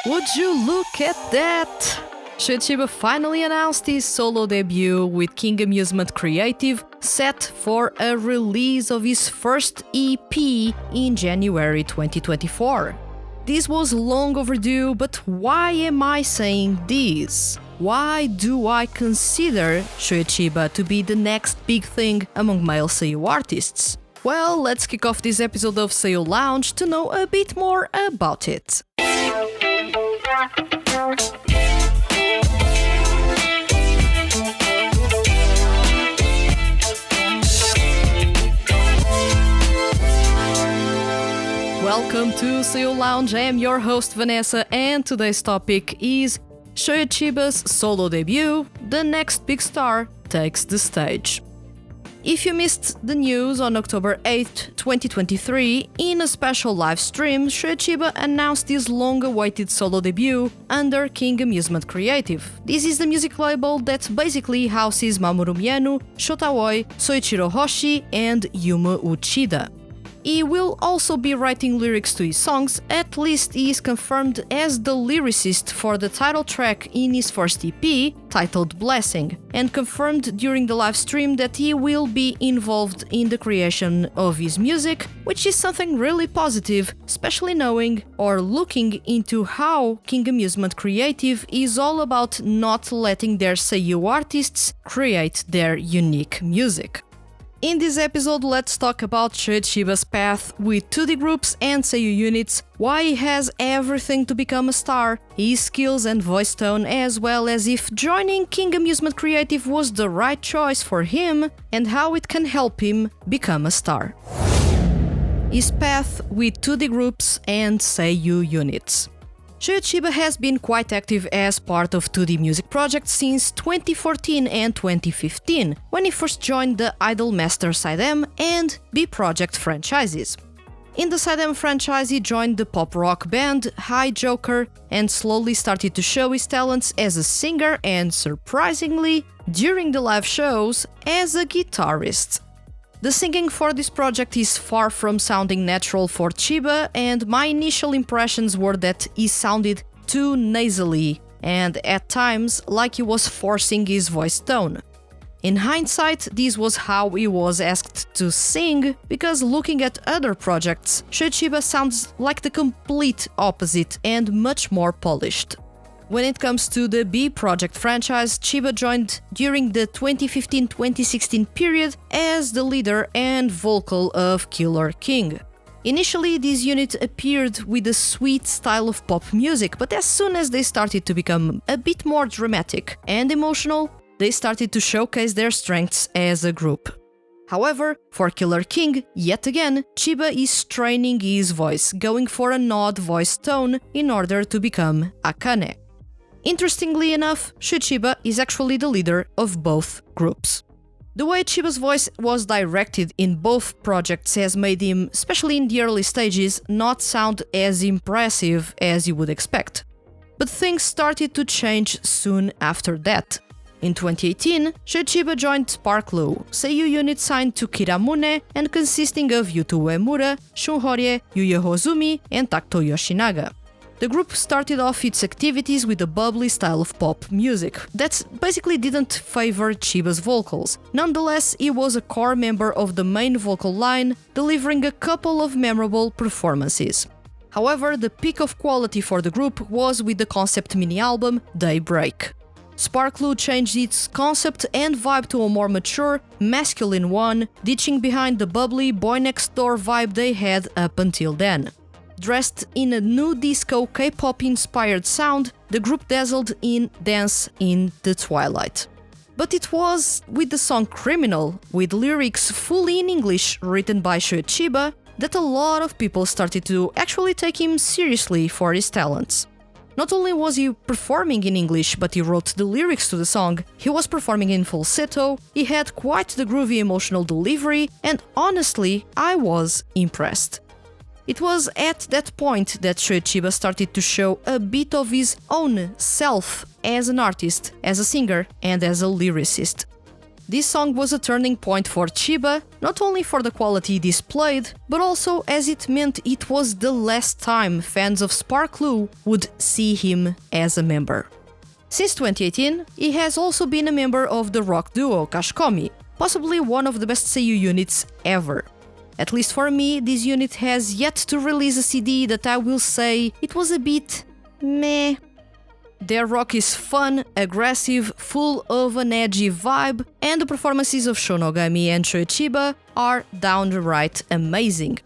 Would you look at that? Shoya Chiba finally announced his solo debut with King Amusement Creative, set for a release of his first EP in January 2024. This was long overdue, but why am I saying this? Why do I consider Shoya Chiba to be the next big thing among male SEIYUU artists? Well, let's kick off this episode of SEIYUU Lounge to know a bit more about it. Welcome to SEIYUU Lounge, I am your host Vanessa, and today's topic is Shoya Chiba's solo debut, The Next Big Star Takes the Stage. If you missed the news on October 8, 2023, in a special live stream, Shoya Chiba announced his long-awaited solo debut under King Amusement Creative. This is the music label that basically houses Mamoru Miyano, Shota Aoi, Soichiro Hoshi, and Yuma Uchida. He will also be writing lyrics to his songs, at least he is confirmed as the lyricist for the title track in his first EP, titled Blessing, and confirmed during the live stream that he will be involved in the creation of his music, which is something really positive, especially knowing or looking into how King Amusement Creative is all about not letting their SEIYUU artists create their unique music. In this episode, let's talk about Shoya Chiba's path with 2D groups and SEIYUU units, why he has everything to become a star, his skills and voice tone, as well as if joining King Amusement Creative was the right choice for him, and how it can help him become a star. His path with 2D groups and SEIYUU units. Shoya Chiba has been quite active as part of 2D music projects since 2014 and 2015, when he first joined the Idolmaster Side M and B Project franchises. In the Side M franchise, he joined the pop rock band Hi Joker and slowly started to show his talents as a singer and, surprisingly, during the live shows, as a guitarist. The singing for this project is far from sounding natural for Chiba, and my initial impressions were that he sounded too nasally and at times like he was forcing his voice tone. In hindsight, this was how he was asked to sing, because looking at other projects, Shoya Chiba sounds like the complete opposite and much more polished. When it comes to the B Project franchise, Chiba joined during the 2015-2016 period as the leader and vocal of Killer King. Initially, this unit appeared with a sweet style of pop music, but as soon as they started to become a bit more dramatic and emotional, they started to showcase their strengths as a group. However, for Killer King, yet again, Chiba is straining his voice, going for an odd voice tone in order to become Akane. Interestingly enough, Shoya Chiba is actually the leader of both groups. The way Chiba's voice was directed in both projects has made him, especially in the early stages, not sound as impressive as you would expect. But things started to change soon after that. In 2018, Shoya Chiba joined SparkLu, SEIYUU unit signed to Kiramune and consisting of Yuto Uemura, Shun Horie, Yuya Hozumi, and Takuto Yoshinaga. The group started off its activities with a bubbly style of pop music that basically didn't favor Chiba's vocals. Nonetheless, he was a core member of the main vocal line, delivering a couple of memorable performances. However, the peak of quality for the group was with the concept mini-album Daybreak. SparkLu changed its concept and vibe to a more mature, masculine one, ditching behind the bubbly boy-next-door vibe they had up until then. Dressed in a new disco K-pop inspired sound, the group dazzled in Dance in the Twilight. But it was with the song Criminal, with lyrics fully in English written by Shoya Chiba, that a lot of people started to actually take him seriously for his talents. Not only was he performing in English, but he wrote the lyrics to the song, he was performing in falsetto, he had quite the groovy emotional delivery, and honestly, I was impressed. It was at that point that Shoya Chiba started to show a bit of his own self as an artist, as a singer, and as a lyricist. This song was a turning point for Chiba, not only for the quality he displayed, but also as it meant it was the last time fans of SEIYUU would see him as a member. Since 2018, he has also been a member of the rock duo Kashikomi, possibly one of the best SEIYUU units ever. At least for me, this unit has yet to release a CD that I will say it was a bit meh. Their rock is fun, aggressive, full of an edgy vibe, and the performances of Shonogami and Shoya Chiba are downright amazing.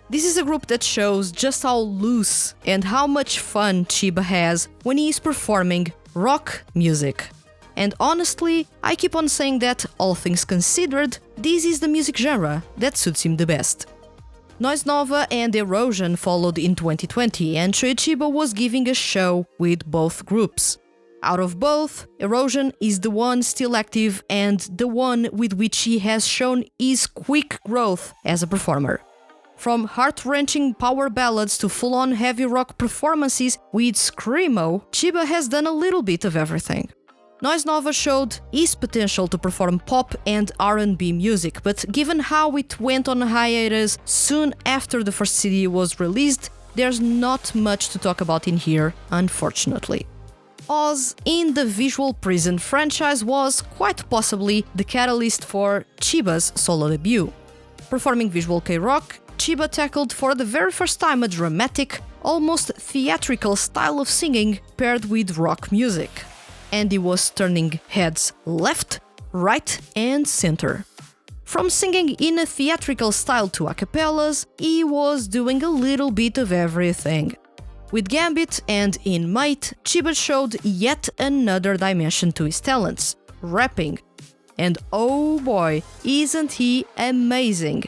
This is a group that shows just how loose and how much fun Chiba has when he is performing rock music. And honestly, I keep on saying that, all things considered, this is the music genre that suits him the best. Noise Nova and Erosion followed in 2020, and Shoya Chiba was giving a show with both groups. Out of both, Erosion is the one still active and the one with which he has shown his quick growth as a performer. From heart-wrenching power ballads to full-on heavy rock performances with Screamo, Chiba has done a little bit of everything. Noise Nova showed his potential to perform pop and R&B music, but given how it went on hiatus soon after the first CD was released, there's not much to talk about in here, unfortunately. Oz in the Visual Prison franchise was quite possibly the catalyst for Chiba's solo debut. Performing visual K-rock, Chiba tackled for the very first time a dramatic, almost theatrical style of singing paired with rock music. And he was turning heads left, right, and center. From singing in a theatrical style to a cappellas, he was doing a little bit of everything. With Gambit and Inmate, Chiba showed yet another dimension to his talents, rapping. And oh boy, isn't he amazing!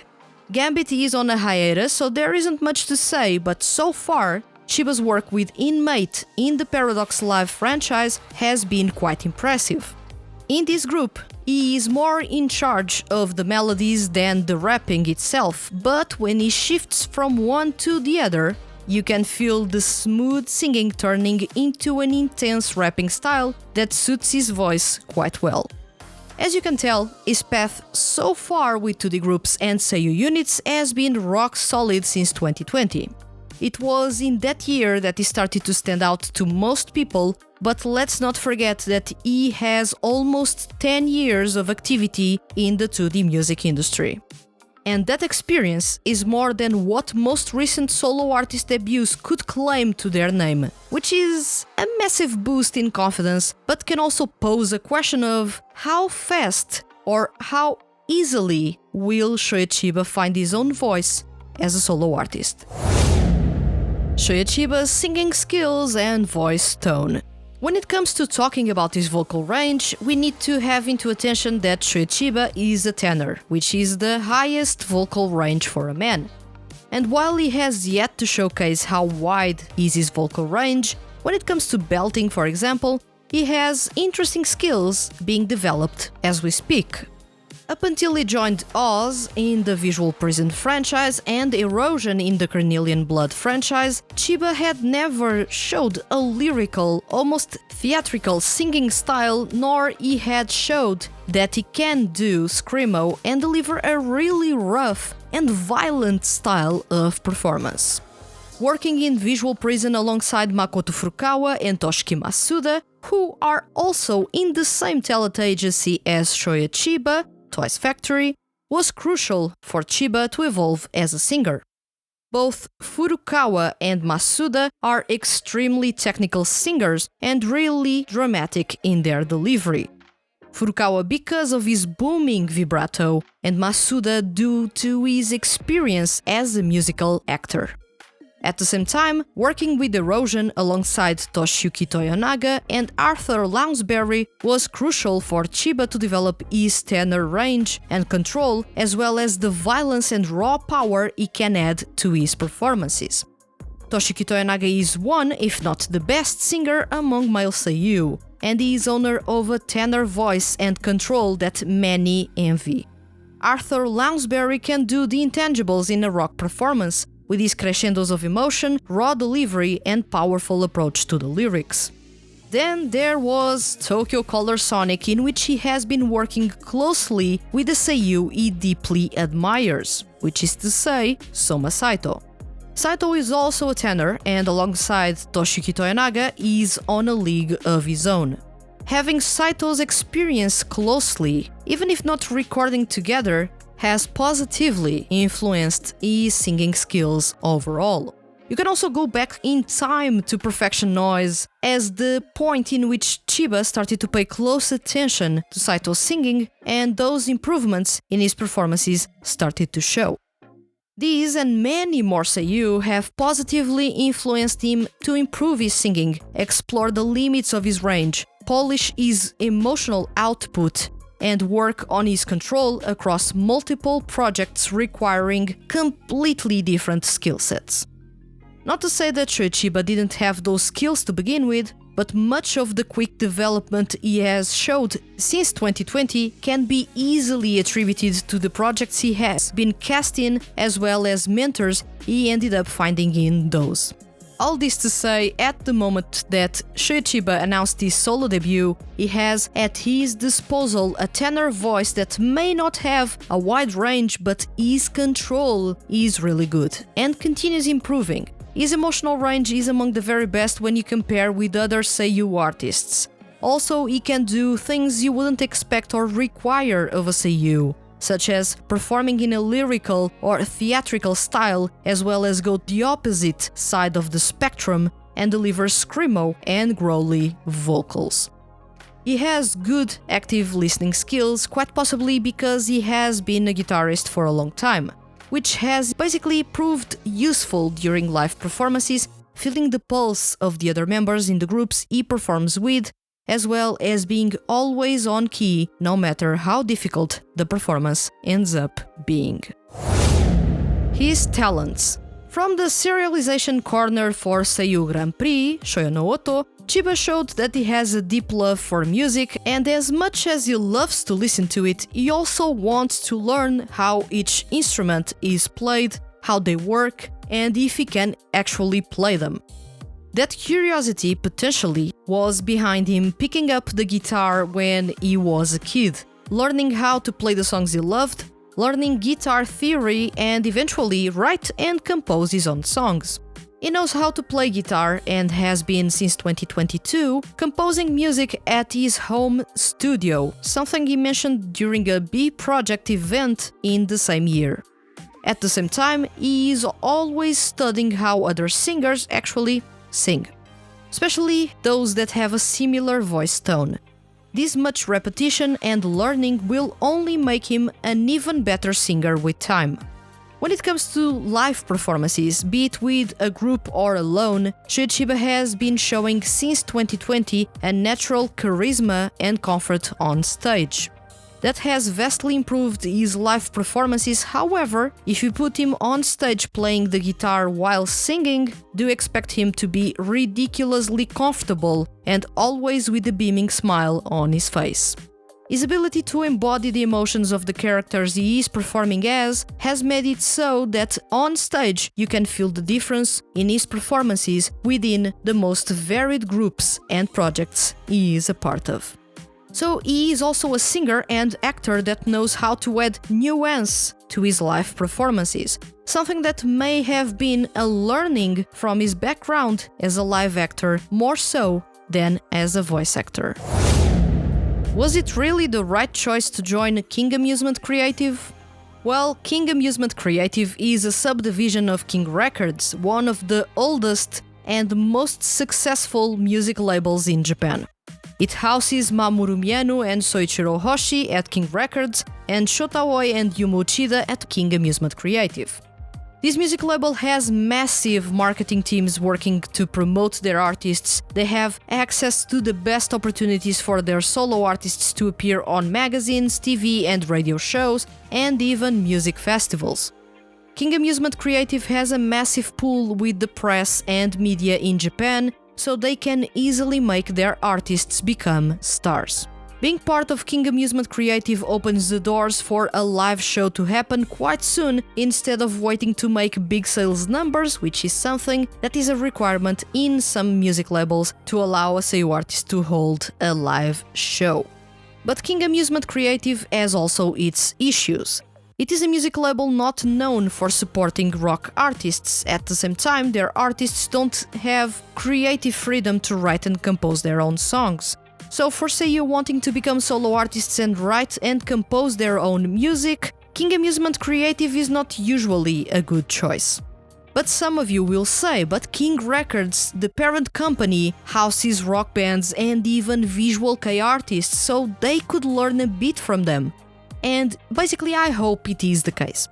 Gambit is on a hiatus, so there isn't much to say, but so far, Chiba's work with Inmate in the Paradox Live franchise has been quite impressive. In this group, he is more in charge of the melodies than the rapping itself, but when he shifts from one to the other, you can feel the smooth singing turning into an intense rapping style that suits his voice quite well. As you can tell, his path so far with 2D groups and SEIYUU units has been rock solid since 2020. It was in that year that he started to stand out to most people, but let's not forget that he has almost 10 years of activity in the 2D music industry. And that experience is more than what most recent solo artist debuts could claim to their name, which is a massive boost in confidence, but can also pose a question of how fast or how easily will Shoya Chiba find his own voice as a solo artist. Shoya Chiba's singing skills and voice tone. When it comes to talking about his vocal range, we need to have into attention that Shoya Chiba is a tenor, which is the highest vocal range for a man. And while he has yet to showcase how wide is his vocal range, when it comes to belting, for example, he has interesting skills being developed as we speak. Up until he joined Oz in the Visual Prison franchise and Erosion in the Carnelian Blood franchise, Chiba had never showed a lyrical, almost theatrical singing style, nor he had showed that he can do Screamo and deliver a really rough and violent style of performance. Working in Visual Prison alongside Makoto Furukawa and Toshiki Masuda, who are also in the same talent agency as Shoya Chiba, Toys Factory, was crucial for Chiba to evolve as a singer. Both Furukawa and Masuda are extremely technical singers and really dramatic in their delivery. Furukawa because of his booming vibrato, and Masuda due to his experience as a musical actor. At the same time, working with Erosion alongside Toshiyuki Toyonaga and Arthur Lounsbury was crucial for Chiba to develop his tenor range and control, as well as the violence and raw power he can add to his performances. Toshiyuki Toyonaga is one, if not the best singer among male SEIYUU, and he is owner of a tenor voice and control that many envy. Arthur Lounsbury can do the intangibles in a rock performance, with his crescendos of emotion, raw delivery, and powerful approach to the lyrics. Then there was Tokyo Color Sonic, in which he has been working closely with the SEIYUU he deeply admires, which is to say, Soma Saito. Saito is also a tenor and alongside Toshiki Toyonaga is on a league of his own. Having Saito's experience closely, even if not recording together, has positively influenced his singing skills overall. You can also go back in time to Perfection Noise as the point in which Chiba started to pay close attention to Saito's singing, and those improvements in his performances started to show. These and many more SEIYUU have positively influenced him to improve his singing, explore the limits of his range, polish his emotional output, and work on his control across multiple projects requiring completely different skill sets. Not to say that Shoya Chiba didn't have those skills to begin with, but much of the quick development he has showed since 2020 can be easily attributed to the projects he has been cast in, as well as mentors he ended up finding in those. All this to say, at the moment that Shoya Chiba announced his solo debut, he has at his disposal a tenor voice that may not have a wide range, but his control is really good and continues improving. His emotional range is among the very best when you compare with other SEIYUU artists. Also, he can do things you wouldn't expect or require of a SEIYUU, such as performing in a lyrical or theatrical style, as well as go the opposite side of the spectrum and deliver screamo and growly vocals. He has good active listening skills, quite possibly because he has been a guitarist for a long time, which has basically proved useful during live performances, feeling the pulse of the other members in the groups he performs with, as well as being always on key no matter how difficult the performance ends up being. His talents. From the serialization corner for SEIYUU Grand Prix, Shoyo no Oto, Chiba showed that he has a deep love for music, and as much as he loves to listen to it, he also wants to learn how each instrument is played, how they work, and if he can actually play them. That curiosity potentially was behind him picking up the guitar when he was a kid, learning how to play the songs he loved, learning guitar theory, and eventually write and compose his own songs. He knows how to play guitar and has been since 2022 composing music at his home studio, something he mentioned during a B Project event in the same year. At the same time, he is always studying how other singers actually sing, especially those that have a similar voice tone. This much repetition and learning will only make him an even better singer with time. When it comes to live performances, be it with a group or alone, Shoya Chiba has been showing since 2020 a natural charisma and comfort on stage. That has vastly improved his live performances. However, if you put him on stage playing the guitar while singing, do expect him to be ridiculously comfortable and always with a beaming smile on his face. His ability to embody the emotions of the characters he is performing as has made it so that on stage you can feel the difference in his performances within the most varied groups and projects he is a part of. So he is also a singer and actor that knows how to add nuance to his live performances, something that may have been a learning from his background as a live actor more so than as a voice actor. Was it really the right choice to join King Amusement Creative? Well, King Amusement Creative is a subdivision of King Records, one of the oldest and most successful music labels in Japan. It houses Mamoru Miyano and Soichiro Hoshi at King Records and Shota Aoi and Yumo Uchida at King Amusement Creative. This music label has massive marketing teams working to promote their artists. They have access to the best opportunities for their solo artists to appear on magazines, TV and radio shows, and even music festivals. King Amusement Creative has a massive pool with the press and media in Japan, so they can easily make their artists become stars. Being part of King Amusement Creative opens the doors for a live show to happen quite soon instead of waiting to make big sales numbers, which is something that is a requirement in some music labels to allow a SEIYUU artist to hold a live show. But King Amusement Creative has also its issues. It is a music label not known for supporting rock artists. At the same time, their artists don't have creative freedom to write and compose their own songs. So for SEIYUU wanting to become solo artists and write and compose their own music, King Amusement Creative is not usually a good choice. But some of you will say, but King Records, the parent company, houses rock bands and even visual kei artists, so they could learn a bit from them. And basically I hope it is the case.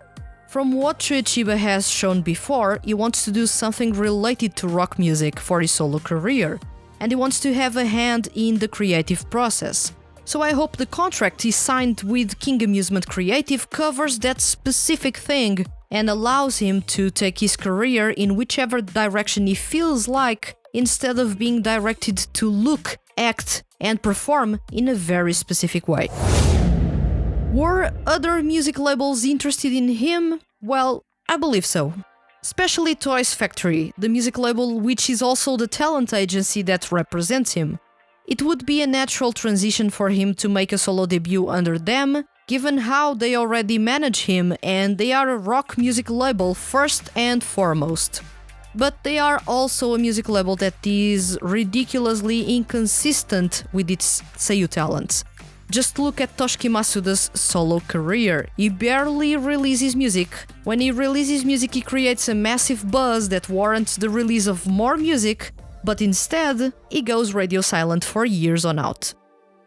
From what Shoya Chiba has shown before, he wants to do something related to rock music for his solo career. And he wants to have a hand in the creative process. So I hope the contract he signed with King Amusement Creative covers that specific thing and allows him to take his career in whichever direction he feels like, instead of being directed to look, act, and perform in a very specific way. Were other music labels interested in him? Well, I believe so. Especially Toys Factory, the music label which is also the talent agency that represents him. It would be a natural transition for him to make a solo debut under them, given how they already manage him and they are a rock music label first and foremost. But they are also a music label that is ridiculously inconsistent with its SEIYUU talents. Just look at Toshiki Masuda's solo career. He barely releases music. When he releases music, he creates a massive buzz that warrants the release of more music, but instead, he goes radio silent for years on out.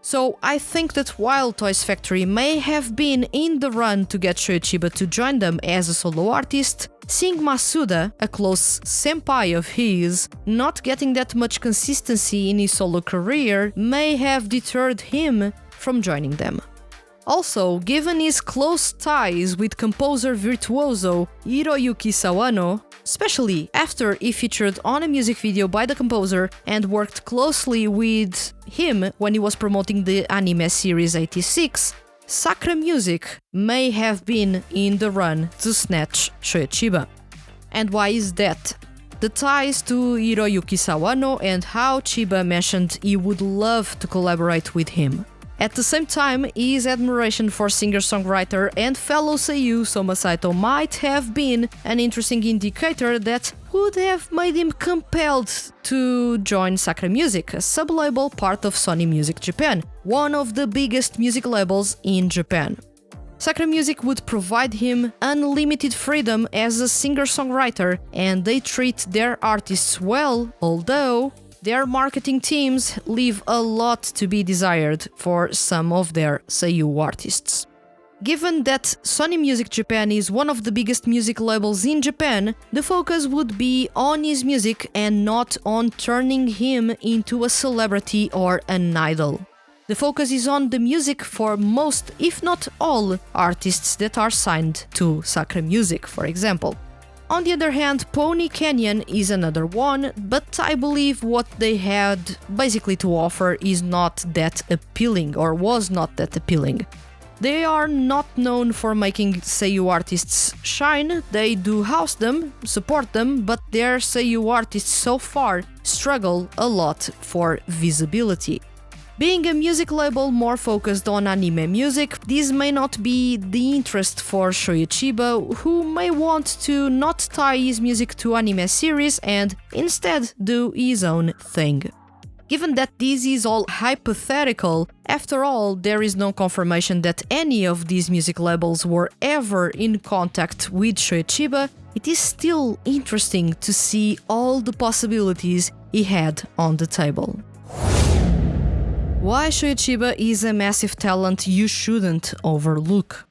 So I think that while Toys Factory may have been in the run to get Shoya Chiba to join them as a solo artist, seeing Masuda, a close senpai of his, not getting that much consistency in his solo career may have deterred him from joining them. Also, given his close ties with composer virtuoso Hiroyuki Sawano, especially after he featured on a music video by the composer and worked closely with him when he was promoting the anime series 86, Sakura Music may have been in the run to snatch Shoya Chiba. And why is that? The ties to Hiroyuki Sawano and how Chiba mentioned he would love to collaborate with him. At the same time, his admiration for singer-songwriter and fellow SEIYUU Soma Saito might have been an interesting indicator that would have made him compelled to join Sakura Music, a sub-label part of Sony Music Japan, one of the biggest music labels in Japan. Sakura Music would provide him unlimited freedom as a singer-songwriter, and they treat their artists well, although their marketing teams leave a lot to be desired for some of their SEIYUU artists. Given that Sony Music Japan is one of the biggest music labels in Japan, the focus would be on his music and not on turning him into a celebrity or an idol. The focus is on the music for most, if not all, artists that are signed to Sakura Music, for example. On the other hand, Pony Canyon is another one, but I believe what they had basically to offer is not that appealing, or was not that appealing. They are not known for making SEIYUU artists shine. They do house them, support them, but their SEIYUU artists so far struggle a lot for visibility. Being a music label more focused on anime music, this may not be the interest for Shoya Chiba, who may want to not tie his music to anime series and instead do his own thing. Given that this is all hypothetical, after all, there is no confirmation that any of these music labels were ever in contact with Shoya Chiba, it is still interesting to see all the possibilities he had on the table. Why Shoya Chiba is a massive talent you shouldn't overlook.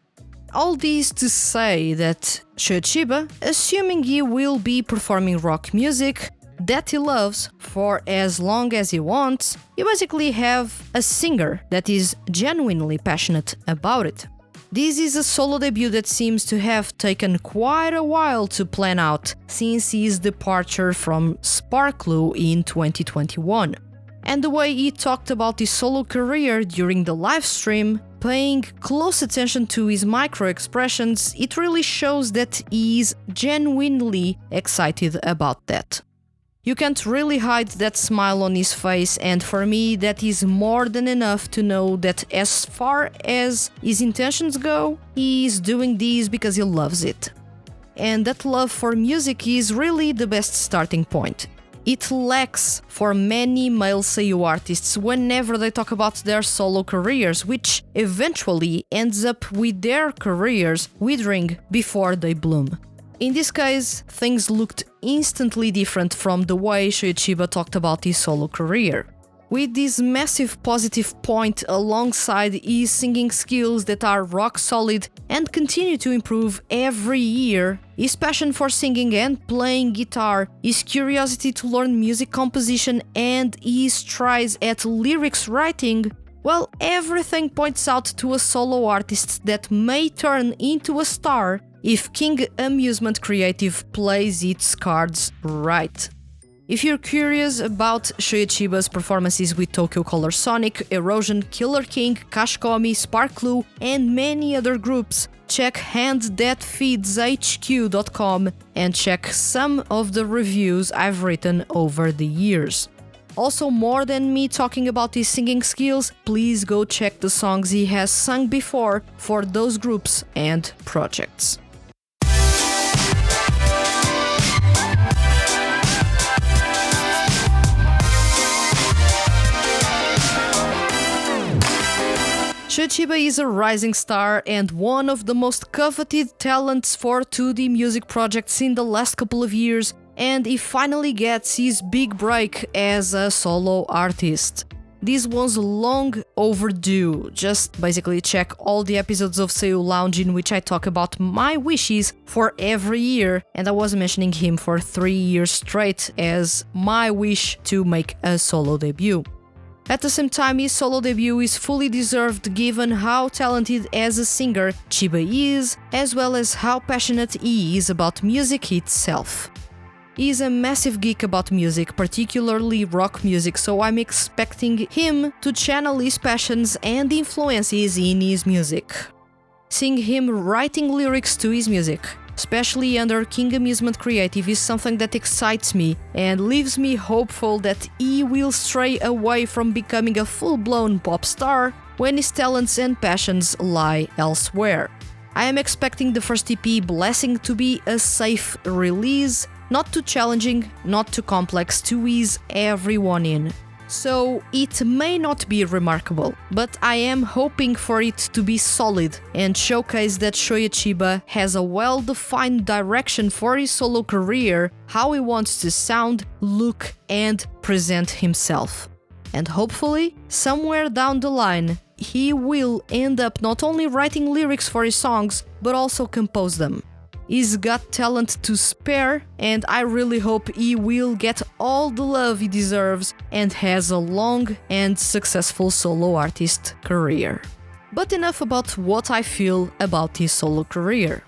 All this to say that Shoya Chiba, assuming he will be performing rock music that he loves for as long as he wants, you basically have a singer that is genuinely passionate about it. This is a solo debut that seems to have taken quite a while to plan out since his departure from Sparklu in 2021. And the way he talked about his solo career during the live stream, paying close attention to his micro expressions, it really shows that he is genuinely excited about that. You can't really hide that smile on his face, and for me that is more than enough to know that as far as his intentions go, he is doing this because he loves it. And that love for music is really the best starting point. It lacks for many male seiyuu artists whenever they talk about their solo careers, which eventually ends up with their careers withering before they bloom. In this case, things looked instantly different from the way Shoya Chiba talked about his solo career. With this massive positive point alongside his singing skills that are rock solid and continue to improve every year, his passion for singing and playing guitar, his curiosity to learn music composition and his tries at lyrics writing, well, everything points out to a solo artist that may turn into a star if King Amusement Creative plays its cards right. If you're curious about Shoya Chiba's performances with Tokyo Color Sonic, Erosion, Killer King, Kashkomi, Sparklu, and many other groups, check THTFHQ.com and check some of the reviews I've written over the years. Also, more than me talking about his singing skills, please go check the songs he has sung before for those groups and projects. Shoya Chiba is a rising star and one of the most coveted talents for 2D music projects in the last couple of years, and he finally gets his big break as a solo artist. This was long overdue. Just basically check all the episodes of SEIYUU Lounge in which I talk about my wishes for every year, and I was mentioning him for 3 years straight as my wish to make a solo debut. At the same time, his solo debut is fully deserved given how talented as a singer Chiba is, as well as how passionate he is about music itself. He is a massive geek about music, particularly rock music, so I'm expecting him to channel his passions and influences in his music. Seeing him writing lyrics to his music, especially under King Amusement Creative, is something that excites me and leaves me hopeful that he will stray away from becoming a full-blown pop star when his talents and passions lie elsewhere. I am expecting the first EP, Blessing, to be a safe release, not too challenging, not too complex to ease everyone in. So it may not be remarkable, but I am hoping for it to be solid and showcase that Shoya Chiba has a well-defined direction for his solo career, how he wants to sound, look, and present himself. And hopefully, somewhere down the line, he will end up not only writing lyrics for his songs, but also compose them. He's got talent to spare, and I really hope he will get all the love he deserves and has a long and successful solo artist career. But enough about what I feel about his solo career.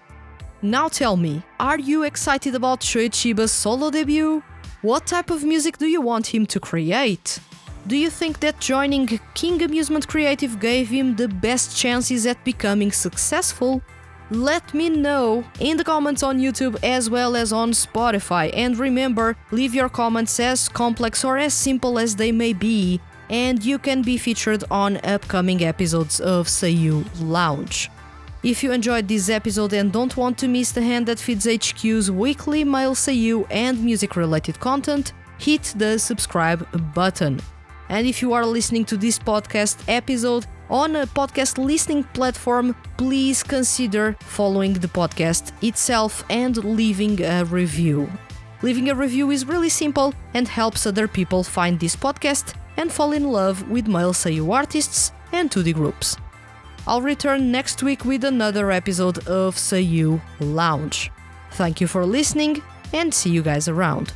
Now tell me, are you excited about Shoya Chiba's solo debut? What type of music do you want him to create? Do you think that joining King Amusement Creative gave him the best chances at becoming successful? Let me know in the comments on YouTube as well as on Spotify, and remember, leave your comments as complex or as simple as they may be, and you can be featured on upcoming episodes of SEIYUU Lounge. If you enjoyed this episode and don't want to miss the hand that feeds HQ's weekly male SEIYUU and music related content, hit the subscribe button. And if you are listening to this podcast episode on a podcast listening platform, please consider following the podcast itself and leaving a review. Leaving a review is really simple and helps other people find this podcast and fall in love with male SEIYUU artists and 2D groups. I'll return next week with another episode of SEIYUU Lounge. Thank you for listening and see you guys around.